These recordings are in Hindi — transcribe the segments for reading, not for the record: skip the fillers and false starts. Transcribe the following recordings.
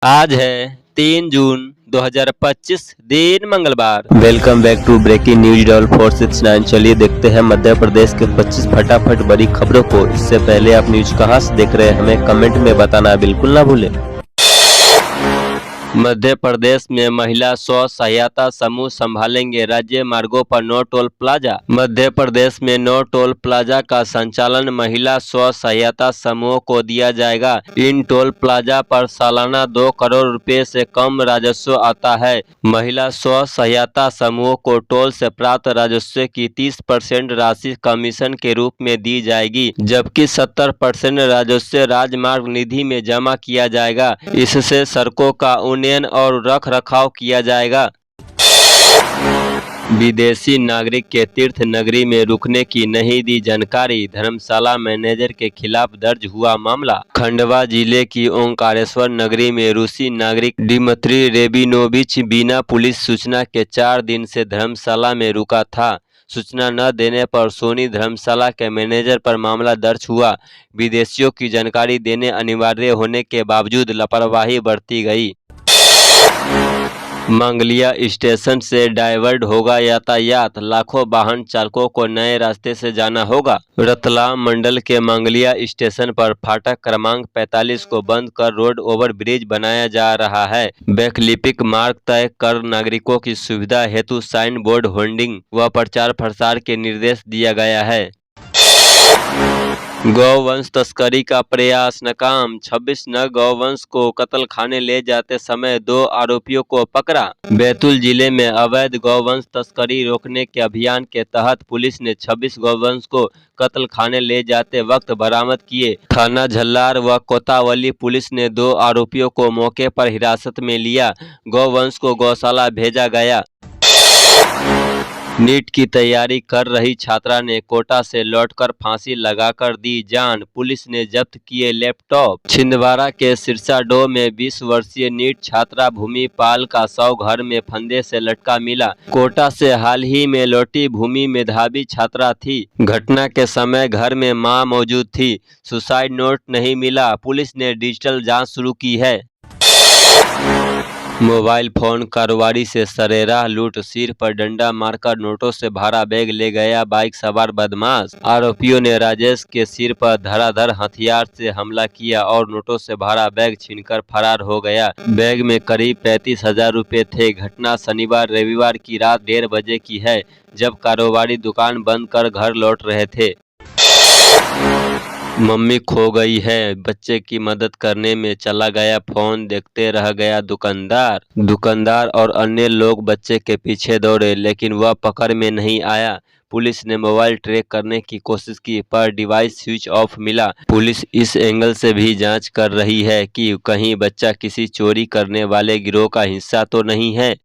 आज है 3 जून 2025 दिन मंगलवार। Welcome back to breaking news डॉल 469। चलिए देखते हैं मध्य प्रदेश के 25 फटाफट बड़ी खबरों को। इससे पहले आप न्यूज कहां से देख रहे हैं हमें कमेंट में बताना बिल्कुल ना भूलें। मध्य प्रदेश में महिला स्व सहायता समूह संभालेंगे राज्य मार्गों पर no toll plaza. Madhya Pradesh में नो टोल प्लाजा का संचालन महिला स्व सहायता समूहों को दिया जाएगा। इन टोल प्लाजा पर सालाना 2 करोड़ रुपए से कम राजस्व आता है। महिला स्व सहायता समूहों को टोल से प्राप्त राजस्व की 30% राशि कमीशन के रूप में दी जाएगी, जबकि 70% राजस्व राजमार्ग निधि में जमा किया जाएगा। इससे सड़कों का उन्नयन और रख रखाव किया जाएगा। विदेशी नागरिक के तीर्थ नगरी में रुकने की नहीं दी जानकारी, धर्मशाला मैनेजर के खिलाफ दर्ज हुआ मामला। खंडवा जिले की ओंकारेश्वर नगरी में रूसी नागरिक डिमित्री रेबिनोविच बिना पुलिस सूचना के 4 दिन से धर्मशाला में रुका था। सूचना न देने पर सोनी धर्मशाला के मैनेजर पर मामला दर्ज हुआ। विदेशियों की जानकारी देने अनिवार्य होने के बावजूद लापरवाही बरती गई। मंगलिया स्टेशन से डाइवर्ट होगा यातायात, लाखों वाहन चालकों को नए रास्ते से जाना होगा। रतलाम मंडल के मंगलिया स्टेशन पर फाटक क्रमांक 45 को बंद कर रोड ओवर ब्रिज बनाया जा रहा है। वैकल्पिक मार्ग तय कर नागरिकों की सुविधा हेतु साइन बोर्ड होर्डिंग व प्रचार प्रसार के निर्देश दिया गया है। गौवंश तस्करी का प्रयास नाकाम, 26 नग गौवंश को कत्लखाने ले जाते समय 2 आरोपियों को पकड़ा। बैतूल जिले में अवैध गौवंश तस्करी रोकने के अभियान के तहत पुलिस ने 26 गौवंश को कत्लखाने ले जाते वक्त बरामद किए। थाना झल्लार व कोतावली पुलिस ने 2 आरोपियों को मौके पर हिरासत में लिया। गौवंश को गौशाला भेजा गया। नीट की तैयारी कर रही छात्रा ने कोटा से लौटकर फांसी लगाकर दी जान, पुलिस ने जब्त किए लैपटॉप। छिंदवाड़ा के सिरसाडोह में 20 वर्षीय नीट छात्रा भूमि पाल का शव घर में फंदे से लटका मिला। कोटा से हाल ही में लौटी भूमि मेधावी छात्रा थी। घटना के समय घर में मां मौजूद थी। सुसाइड नोट नहीं मिला, पुलिस ने डिजिटल जांच शुरू की है। मोबाइल फोन कारोबारी से सरेराह लूट, सिर पर डंडा मारकर नोटों से भरा बैग ले गया बाइक सवार बदमाश। आरोपियों ने राजेश के सिर पर धराधर हथियार से हमला किया और नोटों से भरा बैग छीनकर फरार हो गया। बैग में करीब 35,000 रुपए थे। घटना शनिवार रविवार की रात 1:30 बजे की है, जब कारोबारी दुकान बंद कर घर लौट रहे थे। मम्मी खो गई है, बच्चे की मदद करने में चला गया, फोन देखते रह गया दुकानदार और अन्य लोग बच्चे के पीछे दौड़े, लेकिन वह पकड़ में नहीं आया। पुलिस ने मोबाइल ट्रैक करने की कोशिश की पर डिवाइस स्विच ऑफ मिला। पुलिस इस एंगल से भी जांच कर रही है कि कहीं बच्चा किसी चोरी करने वाले गिरोह का हिस्सा तो नहीं है।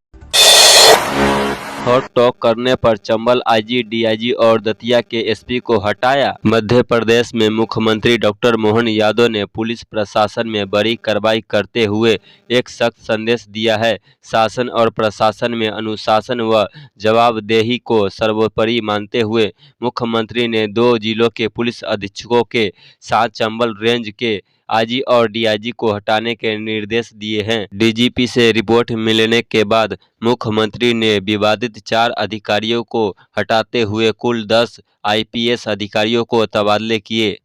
हॉट टॉक करने पर चंबल आईजी, डीआईजी और दतिया के एसपी को हटाया। मध्य प्रदेश में मुख्यमंत्री डॉक्टर मोहन यादव ने पुलिस प्रशासन में बड़ी कार्रवाई करते हुए एक सख्त संदेश दिया है। शासन और प्रशासन में अनुशासन व जवाबदेही को सर्वोपरि मानते हुए मुख्यमंत्री ने 2 जिलों के पुलिस अधीक्षकों के साथ चंबल रेंज के आईजी और डीआईजी को हटाने के निर्देश दिए हैं। डीजीपी से रिपोर्ट मिलने के बाद मुख्यमंत्री ने विवादित 4 अधिकारियों को हटाते हुए कुल 10 आईपीएस अधिकारियों को तबादले किए।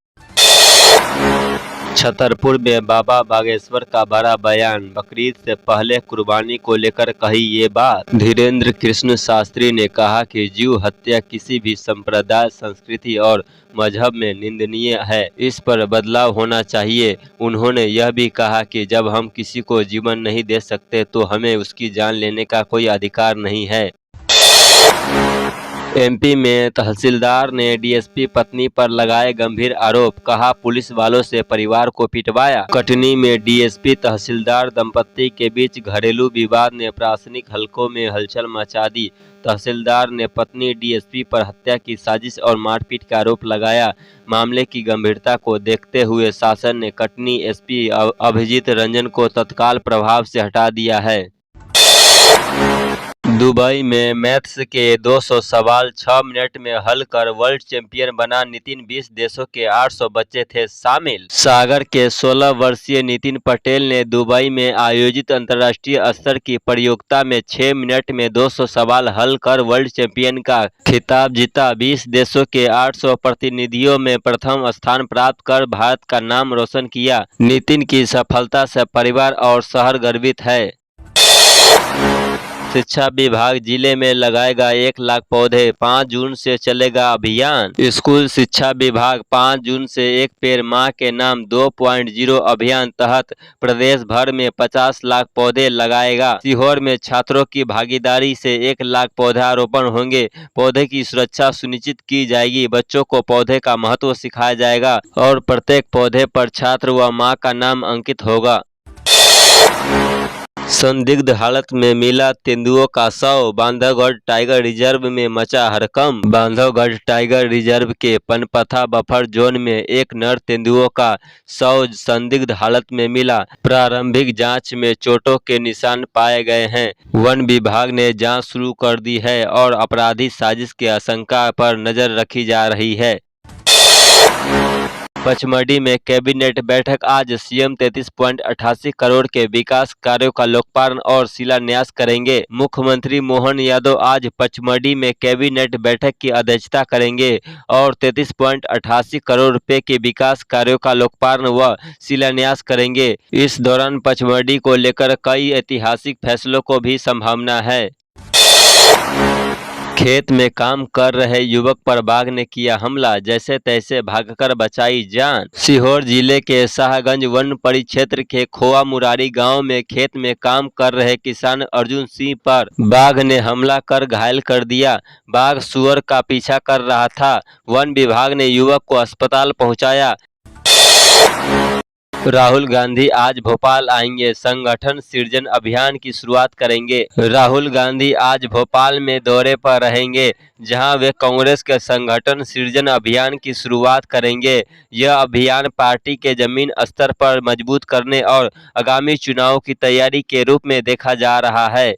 छतरपुर में बाबा बागेश्वर का बड़ा बयान, बकरीद से पहले कुर्बानी को लेकर कही ये बात। धीरेन्द्र कृष्ण शास्त्री ने कहा कि जीव हत्या किसी भी संप्रदाय, संस्कृति और मजहब में निंदनीय है, इस पर बदलाव होना चाहिए। उन्होंने यह भी कहा कि जब हम किसी को जीवन नहीं दे सकते तो हमें उसकी जान लेने का कोई अधिकार नहीं है। एमपी में तहसीलदार ने डीएसपी पत्नी पर लगाए गंभीर आरोप, कहा पुलिस वालों से परिवार को पिटवाया। कटनी में डीएसपी तहसीलदार दंपत्ति के बीच घरेलू विवाद ने प्रशासनिक हलकों में हलचल मचा दी। तहसीलदार ने पत्नी डीएसपी पर हत्या की साजिश और मारपीट का आरोप लगाया। मामले की गंभीरता को देखते हुए शासन ने कटनी एसपी अभिजीत रंजन को तत्काल प्रभाव से हटा दिया है। दुबई में मैथ्स के 200 सवाल 6 मिनट में हल कर वर्ल्ड चैंपियन बना नितिन। 20 देशों के 800 बच्चे थे शामिल। सागर के 16 वर्षीय नितिन पटेल ने दुबई में आयोजित अंतर्राष्ट्रीय स्तर की प्रतियोगिता में 6 मिनट में 200 सवाल हल कर वर्ल्ड चैंपियन का खिताब जीता। 20 देशों के 800 प्रतिनिधियों में प्रथम स्थान प्राप्त कर भारत का नाम रोशन किया। नितिन की सफलता से परिवार और शहर गर्वित है। शिक्षा विभाग जिले में लगाएगा 1 लाख पौधे। 5 जून से चलेगा अभियान। स्कूल शिक्षा विभाग 5 जून से एक पेड़ मां के नाम 2.0 अभियान तहत प्रदेश भर में 50 लाख पौधे लगाएगा। सीहोर में छात्रों की भागीदारी से 1 लाख पौधारोपण होंगे। पौधे की सुरक्षा सुनिश्चित की जाएगी। बच्चों को पौधे का महत्व सिखाया जाएगा और प्रत्येक पौधे पर छात्र व मां का नाम अंकित होगा। संदिग्ध हालत में मिला तेंदुओं का शव। बांधवगढ़ टाइगर रिजर्व में मचा हड़कंप। बांधवगढ़ टाइगर रिजर्व के पनपथा बफर जोन में एक नर तेंदुओं का शव संदिग्ध हालत में मिला। प्रारंभिक जांच में चोटों के निशान पाए गए हैं। वन विभाग ने जांच शुरू कर दी है और अपराधी साजिश की आशंका पर नजर रखी जा रही है। पचमढ़ी में कैबिनेट बैठक आज। सीएम 33.88 करोड़ के विकास कार्यों का लोकार्पण और शिलान्यास करेंगे। मुख्यमंत्री मोहन यादव आज पचमढ़ी में कैबिनेट बैठक की अध्यक्षता करेंगे और 33.88 करोड़ रुपए के विकास कार्यों का लोकार्पण व शिलान्यास करेंगे। इस दौरान पचमढ़ी को लेकर कई ऐतिहासिक फैसलों को भी संभावना है। खेत में काम कर रहे युवक पर बाघ ने किया हमला, जैसे तैसे भागकर बचाई जान। सीहोर जिले के शाहगंज वन परिक्षेत्र के खोआ मुरारी गांव में खेत में काम कर रहे किसान अर्जुन सिंह पर बाघ ने हमला कर घायल कर दिया। बाघ सुअर का पीछा कर रहा था। वन विभाग ने युवक को अस्पताल पहुंचाया। राहुल गांधी आज भोपाल आएंगे। संगठन सृजन अभियान की शुरुआत करेंगे। राहुल गांधी आज भोपाल में दौरे पर रहेंगे, जहां वे कांग्रेस के संगठन सृजन अभियान की शुरुआत करेंगे। यह अभियान पार्टी के जमीन स्तर पर मजबूत करने और आगामी चुनाव की तैयारी के रूप में देखा जा रहा है।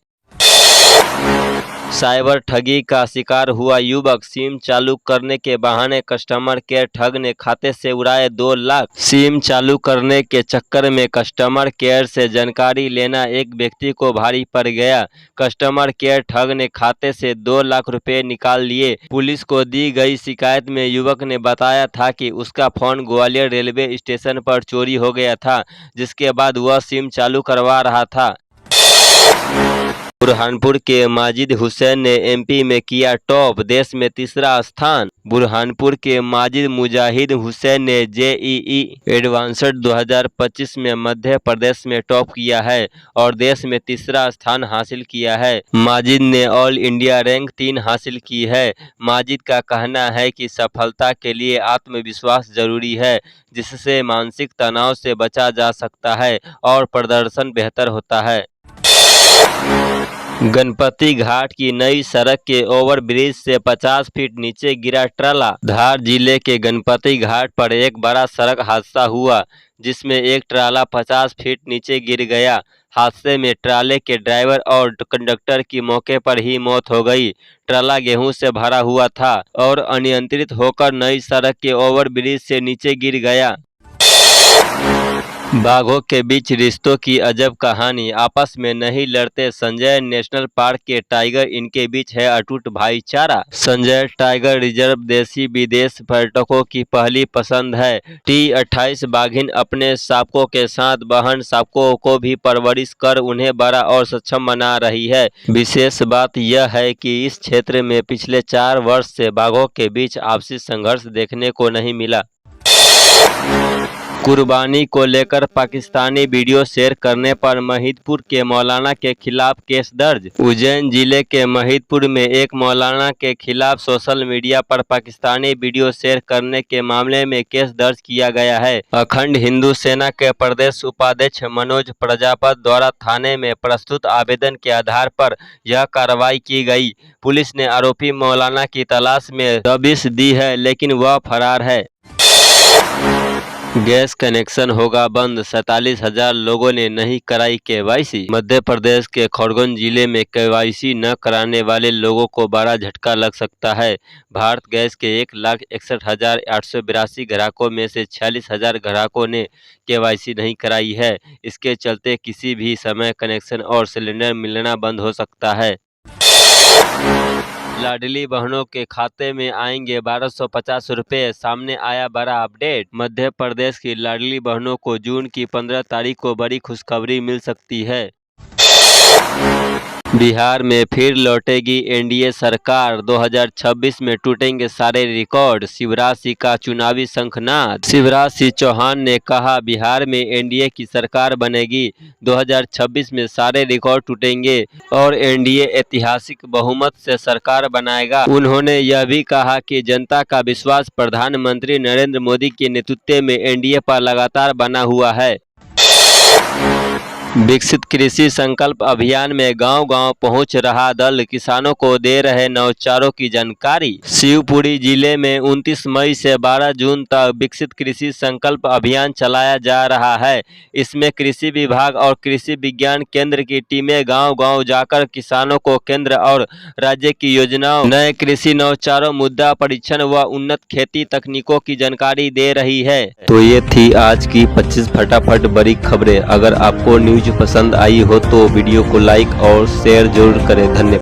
साइबर ठगी का शिकार हुआ युवक। सिम चालू करने के बहाने कस्टमर केयर ठग ने खाते से उड़ाए 2 लाख। सिम चालू करने के चक्कर में कस्टमर केयर से जानकारी लेना एक व्यक्ति को भारी पड़ गया। कस्टमर केयर ठग ने खाते से 2 लाख रुपए निकाल लिए। पुलिस को दी गई शिकायत में युवक ने बताया था कि उसका फोन ग्वालियर रेलवे स्टेशन पर चोरी हो गया था, जिसके बाद वह सिम चालू करवा रहा था। बुरहानपुर के माजिद हुसैन ने एमपी में किया टॉप, देश में 3रा स्थान। बुरहानपुर के माजिद मुजाहिद हुसैन ने जेईई एडवांस्ड 2025 में मध्य प्रदेश में टॉप किया है और देश में 3रा स्थान हासिल किया है। माजिद ने ऑल इंडिया रैंक 3 हासिल की है। माजिद का कहना है कि सफलता के लिए आत्मविश्वास जरूरी है, जिससे मानसिक तनाव से बचा जा सकता है और प्रदर्शन बेहतर होता है। गणपति घाट की नई सड़क के ओवरब्रिज से 50 फीट नीचे गिरा ट्राला। धार जिले के गणपति घाट पर एक बड़ा सड़क हादसा हुआ, जिसमें एक ट्राला 50 फीट नीचे गिर गया। हादसे में ट्राले के ड्राइवर और कंडक्टर की मौके पर ही मौत हो गई। ट्राला गेहूं से भरा हुआ था और अनियंत्रित होकर नई सड़क के ओवरब्रिज से नीचे गिर गया। बाघों के बीच रिश्तों की अजब कहानी। आपस में नहीं लड़ते संजय नेशनल पार्क के टाइगर, इनके बीच है अटूट भाईचारा। संजय टाइगर रिजर्व देशी विदेश पर्यटकों की पहली पसंद है। T28 बाघिन अपने शावकों के साथ बहन शावकों को भी परवरिश कर उन्हें बड़ा और सक्षम बना रही है। विशेष बात यह है कि इस क्षेत्र में पिछले 4 वर्ष से बाघों के बीच आपसी संघर्ष देखने को नहीं मिला। कुर्बानी को लेकर पाकिस्तानी वीडियो शेयर करने पर महिदपुर के मौलाना के खिलाफ केस दर्ज। उज्जैन जिले के महिदपुर में एक मौलाना के खिलाफ सोशल मीडिया पर पाकिस्तानी वीडियो शेयर करने के मामले में केस दर्ज किया गया है। अखंड हिंदू सेना के प्रदेश उपाध्यक्ष मनोज प्रजापत द्वारा थाने में प्रस्तुत आवेदन के आधार पर यह कार्रवाई की गई। पुलिस ने आरोपी मौलाना की तलाश में दबिश दी है, लेकिन वह फरार है। गैस कनेक्शन होगा बंद, 47,000 लोगों ने नहीं कराई केवाईसी। मध्य प्रदेश के खरगोन जिले में केवाईसी न कराने वाले लोगों को बड़ा झटका लग सकता है। भारत गैस के 1,61,882 ग्राहकों में से 46,000 ग्राहकों ने केवाईसी नहीं कराई है। इसके चलते किसी भी समय कनेक्शन और सिलेंडर मिलना बंद हो सकता है। लाडली बहनों के खाते में आएंगे 1,250 रुपए, सामने आया बड़ा अपडेट। मध्य प्रदेश की लाडली बहनों को जून की 15 तारीख को बड़ी खुशखबरी मिल सकती है। बिहार में फिर लौटेगी एनडीए सरकार, 2026 में टूटेंगे सारे रिकॉर्ड, शिवराज सिंह का चुनावी शंखनाद। शिवराज सिंह चौहान ने कहा, बिहार में एनडीए की सरकार बनेगी, 2026 में सारे रिकॉर्ड टूटेंगे और एनडीए ऐतिहासिक बहुमत से सरकार बनाएगा। उन्होंने यह भी कहा कि जनता का विश्वास प्रधानमंत्री नरेंद्र मोदी के नेतृत्व में एनडीए पर लगातार बना हुआ है। विकसित कृषि संकल्प अभियान में गांव-गांव पहुंच रहा दल, किसानों को दे रहे नौचारों की जानकारी। शिवपुरी जिले में 29 मई से 12 जून तक विकसित कृषि संकल्प अभियान चलाया जा रहा है। इसमें कृषि विभाग और कृषि विज्ञान केंद्र की टीमें गांव-गांव जाकर किसानों को केंद्र और राज्य की योजनाओं, नए कृषि नौचारों, मुद्दा परीक्षण व उन्नत खेती तकनीकों की जानकारी दे रही है। तो ये थी आज की 25 फटाफट बड़ी खबरें। अगर आपको न्यूज पसंद आई हो तो वीडियो को लाइक और शेयर जरूर करें। धन्यवाद।